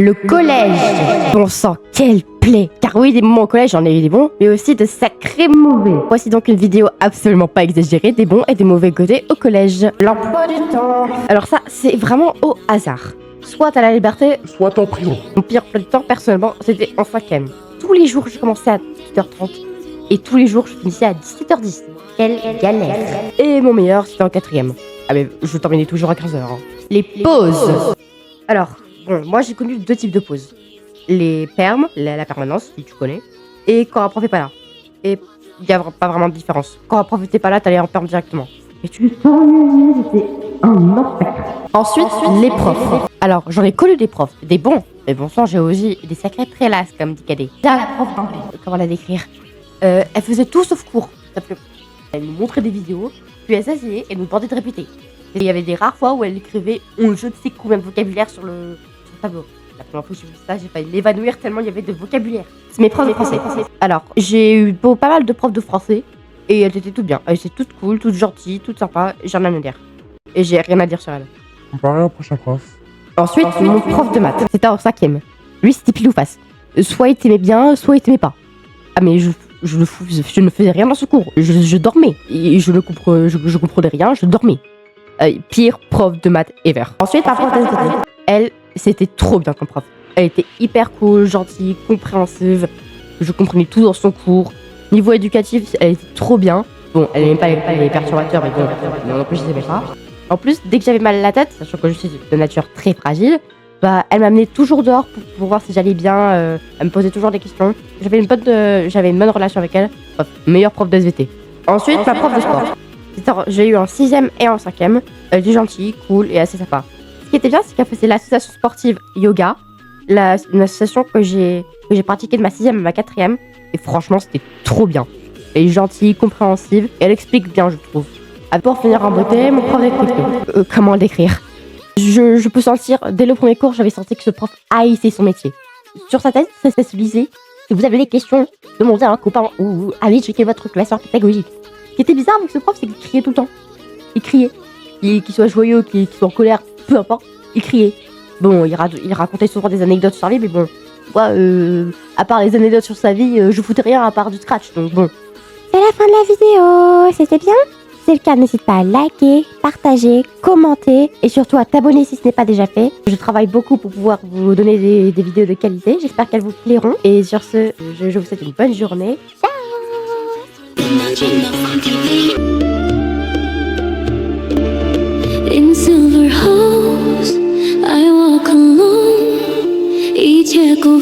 Le collège. Bon sang, quelle plaie. Car oui, des moments au collège, j'en ai eu des bons, mais aussi de sacrés mauvais. Voici donc une vidéo absolument pas exagérée des bons et des mauvais côtés au collège. L'emploi du temps. Alors ça, c'est vraiment au hasard. Soit à la liberté, soit en prison. mon pire emploi du temps, personnellement, c'était en 5e. Tous les jours, je commençais à 8h30 et tous les jours, je finissais à 17h10. Quelle galère. Et mon meilleur, c'était en 4e. Ah mais je terminais toujours à 15h. Hein. Les pauses. Alors, bon, moi j'ai connu deux types de pauses. Les permes, la permanence, si tu connais, et quand un prof est pas là. Et il n'y a pas vraiment de différence. Quand un prof était pas là, t'allais en perme directement. Et tu t'ennuyais, c'était un enfer. Ensuite, les profs. Alors, j'en ai connu des profs, des bons. Mais bon sang, j'ai aussi des sacrés prélasses, comme dit Cadet. La prof d'anglais, comment la décrire elle faisait tout sauf cours. Elle nous montrait des vidéos, puis elle s'asseyait et nous demandait de répéter. Et il y avait des rares fois où elle écrivait je ne sais combien de vocabulaire sur le tableau. La première fois que j'ai vu ça, j'ai failli m'évanouir tellement il y avait de vocabulaire. C'est mes profs de français. Alors, j'ai eu pas mal de profs de français et elles étaient toutes bien. Elles étaient toutes cool, toutes gentilles, toutes sympas. J'ai rien à dire. Et j'ai rien à dire sur elles. Comparé au prochain prof. Ensuite, mon prof de maths, c'était en 5e. Lui, c'était pile ou face. Soit il t'aimait bien, soit il t'aimait pas. Ah mais je ne faisais rien dans ce cours. Je dormais. Et je comprenais rien, je dormais. Pire prof de maths ever. Ensuite, ma prof d'SVT. Elle, c'était trop bien comme prof. Elle était hyper cool, gentille, compréhensive. Je comprenais tout dans son cours. Niveau éducatif, elle était trop bien. Bon, elle n'aimait pas les perturbateurs, mais bon, non plus, je les aimais pas. En plus, dès que j'avais mal à la tête, sachant que je suis de nature très fragile, bah, elle m'amenait toujours dehors pour voir si j'allais bien. Elle me posait toujours des questions. J'avais une bonne relation avec elle. Bref, meilleure prof de SVT. Ensuite, ma prof de sport. J'ai eu en 6e et en 5e. Elle était gentille, cool et assez sympa. Ce qui était bien, c'est qu'elle faisait l'association sportive yoga. Une association que j'ai pratiquée de ma 6e à ma 4e. Et franchement, c'était trop bien. Elle est gentille, compréhensive. Et elle explique bien, je trouve. Pour finir en beauté, mon prof d'écriture. Comment le décrire? Je peux sentir, dès le premier cours, j'avais senti que ce prof haïssait son métier. Sur sa tête, ça se lisait. Si vous avez des questions, demandez à un copain ou allez checker votre classeur pédagogique. Ce qui était bizarre avec ce prof, c'est qu'il criait tout le temps. Il criait. Qu'il soit joyeux, qu'il soit en colère, peu importe, il criait. Bon, il racontait souvent des anecdotes sur sa vie, mais bon, moi, à part les anecdotes sur sa vie, je foutais rien à part du scratch, donc bon. C'est la fin de la vidéo, c'était bien? Si c'est le cas, n'hésite pas à liker, partager, commenter et surtout à t'abonner si ce n'est pas déjà fait. Je travaille beaucoup pour pouvoir vous donner des vidéos de qualité. J'espère qu'elles vous plairont. Et sur ce, je vous souhaite une bonne journée. In silver halls, I walk alone. 이제 고